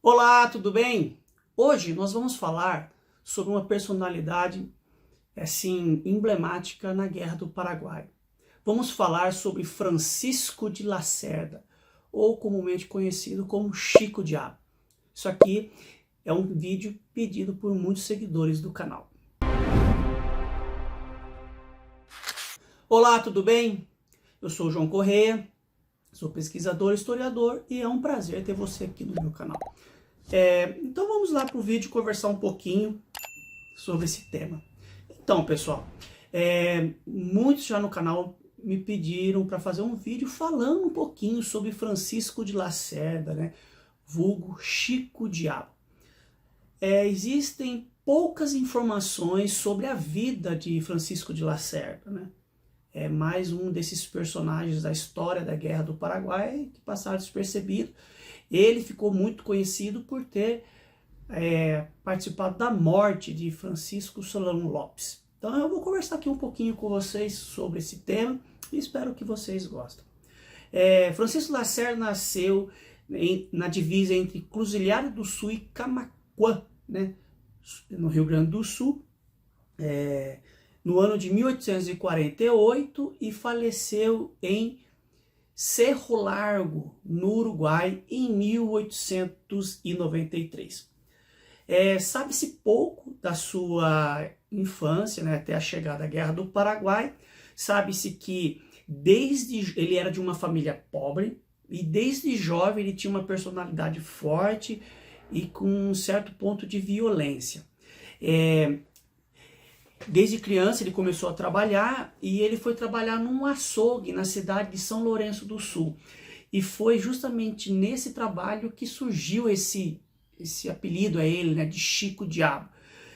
Olá, tudo bem? Hoje nós vamos falar sobre uma personalidade assim emblemática na Guerra do Paraguai. Vamos falar sobre Francisco de Lacerda, ou comumente conhecido como Chico Diabo. Isso aqui é um vídeo pedido por muitos seguidores do canal. Olá, tudo bem? Eu sou o João Correia, sou pesquisador e historiador e é um prazer ter você aqui no meu canal. Então vamos lá para o vídeo conversar um pouquinho sobre esse tema. Então, pessoal, muitos já no canal me pediram para fazer um vídeo falando um pouquinho sobre Francisco de Lacerda, né? Vulgo Chico Diabo. Existem poucas informações sobre a vida de Francisco de Lacerda, né? É mais um desses personagens da história da Guerra do Paraguai que passaram despercebido. Ele ficou muito conhecido por ter participado da morte de Francisco Solano Lopes. Então eu vou conversar aqui um pouquinho com vocês sobre esse tema e espero que vocês gostem. Francisco Lacerda nasceu na divisa entre Cruzilhada do Sul e Camaquã, né, no Rio Grande do Sul, no ano de 1848 e faleceu em Cerro Largo, no Uruguai, em 1893. Sabe-se pouco da sua infância, né, até a chegada à Guerra do Paraguai. Sabe-se que ele era de uma família pobre e desde jovem ele tinha uma personalidade forte e com um certo ponto de violência. Desde criança ele começou a trabalhar e ele foi trabalhar num açougue na cidade de São Lourenço do Sul. E foi justamente nesse trabalho que surgiu esse apelido a ele, né, de Chico Diabo.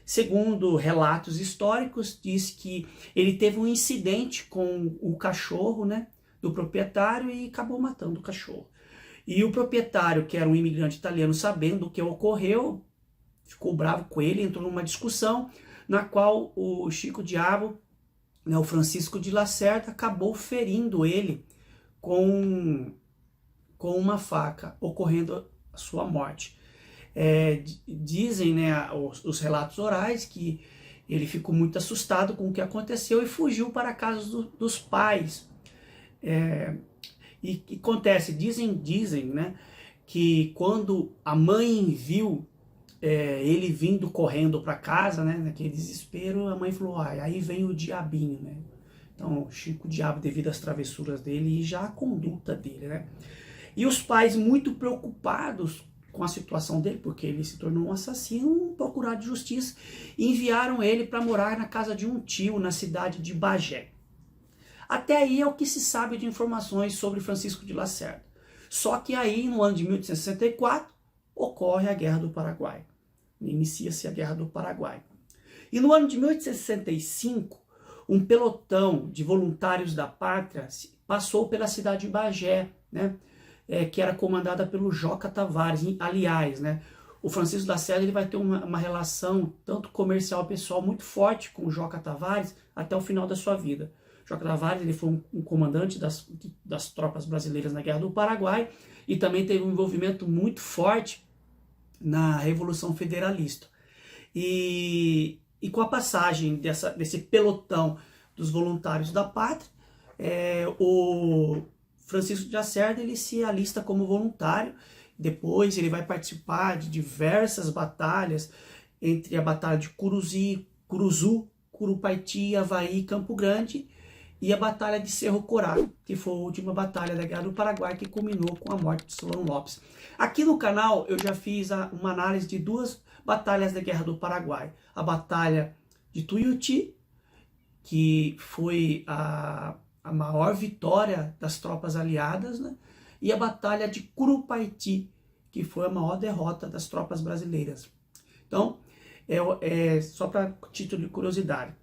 Segundo relatos históricos, diz que ele teve um incidente com o cachorro, né, do proprietário e acabou matando o cachorro. E o proprietário, que era um imigrante italiano, sabendo o que ocorreu, ficou bravo com ele, entrou numa discussão na qual o Chico Diabo, né, o Francisco de Lacerda, acabou ferindo ele com uma faca, ocorrendo a sua morte. Dizem, né, os relatos orais que ele ficou muito assustado com o que aconteceu e fugiu para a casa dos pais. E acontece, dizem, né, que quando a mãe viu ele vindo correndo para casa, né, naquele desespero, a mãe falou, aí vem o diabinho, né? Então, Chico Diabo, devido às travessuras dele e já a conduta dele, né? E os pais, muito preocupados com a situação dele, porque ele se tornou um assassino, procuraram de justiça, e enviaram ele para morar na casa de um tio, na cidade de Bagé. Até aí é o que se sabe de informações sobre Francisco de Lacerda. Só que aí, no ano de 1864, ocorre a Guerra do Paraguai. Inicia-se a Guerra do Paraguai. E no ano de 1865, um pelotão de voluntários da pátria passou pela cidade de Bagé, né, que era comandada pelo Joca Tavares. Aliás, né, o Francisco Lacerda ele vai ter uma relação tanto comercial pessoal muito forte com o Joca Tavares até o final da sua vida. Joca Tavares ele foi um comandante das tropas brasileiras na Guerra do Paraguai e também teve um envolvimento muito forte na Revolução Federalista. E com a passagem desse pelotão dos voluntários da pátria, o Francisco de Lacerda ele se alista como voluntário. Depois ele vai participar de diversas batalhas, entre a Batalha de Curuzu, Curupaiti, Avaí e Campo Grande, e a Batalha de Cerro Corá, que foi a última batalha da Guerra do Paraguai, que culminou com a morte de Solano Lopes. Aqui no canal eu já fiz uma análise de duas batalhas da Guerra do Paraguai. A Batalha de Tuiuti, que foi a maior vitória das tropas aliadas, né? E a Batalha de Curupaiti, que foi a maior derrota das tropas brasileiras. Então, só para título de curiosidade,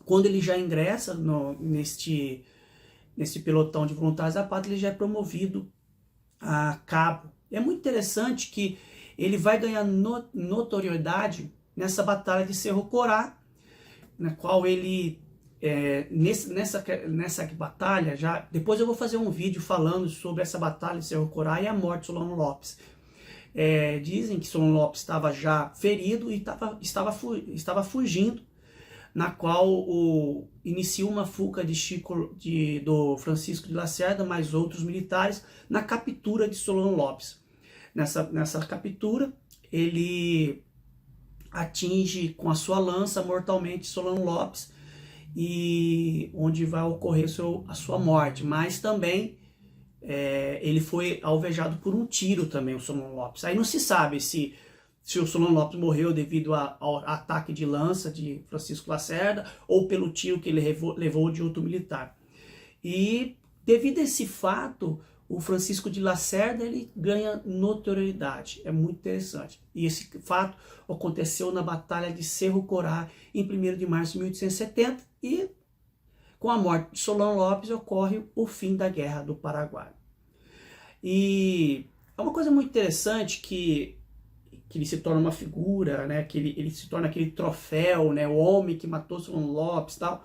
quando ele já ingressa nesse pelotão de voluntários da pátria, ele já é promovido a cabo. É muito interessante que ele vai ganhar notoriedade nessa batalha de Cerro Corá, na qual ele, nessa batalha, depois eu vou fazer um vídeo falando sobre essa batalha de Cerro Corá e a morte de Solano Lopes. Dizem que Solon Lopes estava já ferido e estava fugindo, na qual iniciou uma fuga do Francisco de Lacerda, mais outros militares, na captura de Solon Lopes. Nessa captura, ele atinge com a sua lança mortalmente Solon Lopes, e onde vai ocorrer a sua morte, mas também ele foi alvejado por um tiro também, o Solon Lopes. Aí não se sabe se o Solon Lopes morreu devido ao ataque de lança de Francisco Lacerda ou pelo tiro que ele levou de outro militar. E devido a esse fato, o Francisco de Lacerda ele ganha notoriedade. É muito interessante. E esse fato aconteceu na Batalha de Cerro Corá, em 1º de março de 1870, e com a morte de Solon Lopes ocorre o fim da Guerra do Paraguai. E é uma coisa muito interessante que ele se torna uma figura, né? Que ele se torna aquele troféu, né? O homem que matou Solon Lopes e tal.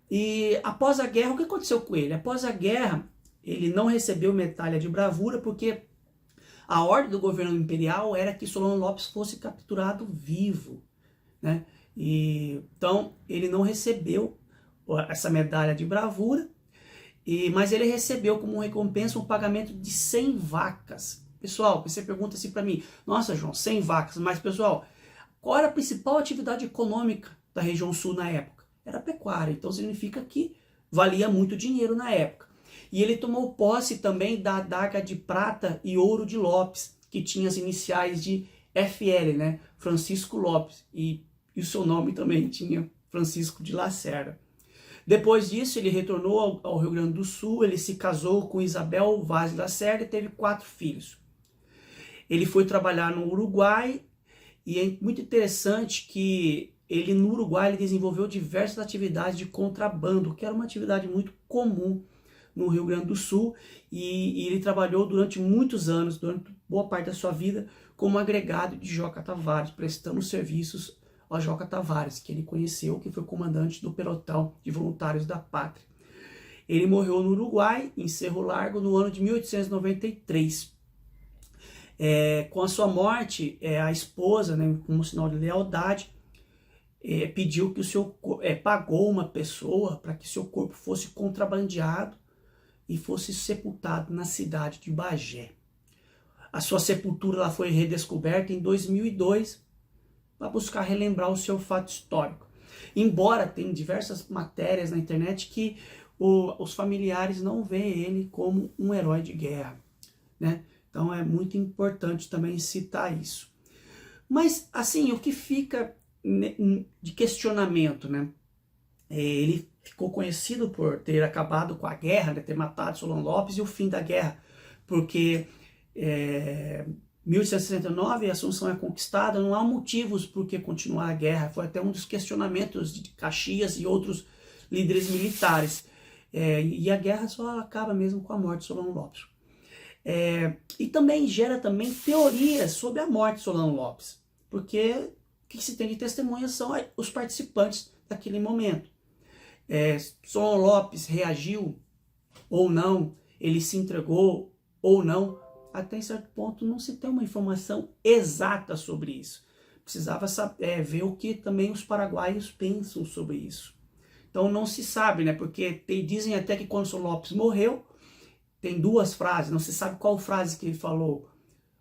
E após a guerra, o que aconteceu com ele? Após a guerra, ele não recebeu medalha de bravura porque a ordem do governo imperial era que Solon Lopes fosse capturado vivo, né? Então ele não recebeu essa medalha de bravura, mas ele recebeu como recompensa um pagamento de 100 vacas. Pessoal, você pergunta assim para mim, nossa João, 100 vacas, mas pessoal, qual era a principal atividade econômica da região sul na época? Era a pecuária, então significa que valia muito dinheiro na época. E ele tomou posse também da adaga de prata e ouro de Lopes, que tinha as iniciais de FL, né? Francisco Lopes, e o seu nome também tinha Francisco de Lacerda. Depois disso, ele retornou ao Rio Grande do Sul, ele se casou com Isabel Vaz de Lacerda e teve 4 filhos. Ele foi trabalhar no Uruguai, e é muito interessante que no Uruguai ele desenvolveu diversas atividades de contrabando, que era uma atividade muito comum no Rio Grande do Sul, e ele trabalhou durante muitos anos, durante boa parte da sua vida, como agregado de Joca Tavares, prestando serviços a Joca Tavares, que ele conheceu, que foi comandante do pelotão de voluntários da pátria. Ele morreu no Uruguai, em Cerro Largo, no ano de 1893. Com a sua morte, a esposa, né, como sinal de lealdade, pediu que pagou uma pessoa para que seu corpo fosse contrabandeado e fosse sepultado na cidade de Bagé. A sua sepultura foi redescoberta em 2002 para buscar relembrar o seu fato histórico. Embora tenha diversas matérias na internet que os familiares não veem ele como um herói de guerra, né? Então é muito importante também citar isso. Mas, assim, o que fica de questionamento, né? Ele ficou conhecido por ter acabado com a guerra, né? Ter matado Solon Lopes e o fim da guerra, porque 1869 a Assunção é conquistada, não há motivos por que continuar a guerra. Foi até um dos questionamentos de Caxias e outros líderes militares. E a guerra só acaba mesmo com a morte de Solon Lopes. E também gera teorias sobre a morte de Solon Lopes, porque o que se tem de testemunhas são os participantes daquele momento. Solon Lopes reagiu ou não, ele se entregou ou não, até certo ponto não se tem uma informação exata sobre isso. Precisava ver o que também os paraguaios pensam sobre isso. Então não se sabe, né? Porque dizem até que quando Solon Lopes morreu, tem 2 frases, não se sabe qual frase que ele falou.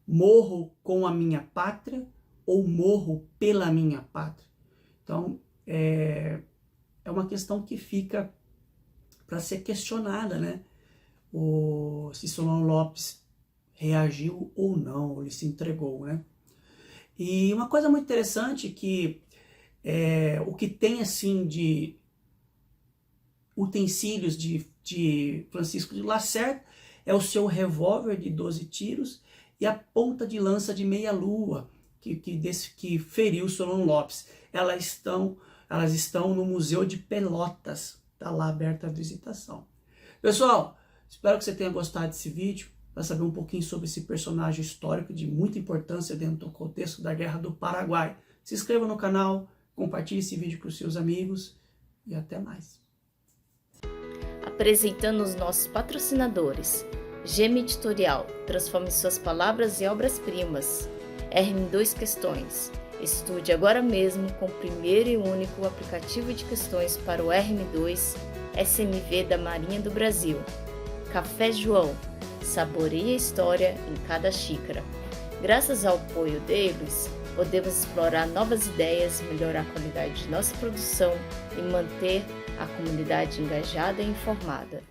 Morro com a minha pátria ou morro pela minha pátria. Então é uma questão que fica para ser questionada, né? Se Solon Lopes reagiu ou não, ele se entregou, né? E uma coisa muito interessante que o que tem assim de utensílios de Francisco de Lacerda é o seu revólver de 12 tiros e a ponta de lança de meia-lua que feriu Solon Lopes. Elas estão no Museu de Pelotas, está lá aberta a visitação. Pessoal, espero que você tenha gostado desse vídeo, para saber um pouquinho sobre esse personagem histórico de muita importância dentro do contexto da Guerra do Paraguai. Se inscreva no canal, compartilhe esse vídeo com os seus amigos e até mais. Apresentando os nossos patrocinadores: Gema Editorial, transforme suas palavras em obras-primas. RM2 Questões. Estude agora mesmo com o primeiro e único aplicativo de questões para o RM2 SMV da Marinha do Brasil. Café João. Saboreie a história em cada xícara. Graças ao apoio deles, podemos explorar novas ideias, melhorar a qualidade de nossa produção e manter a comunidade engajada e informada.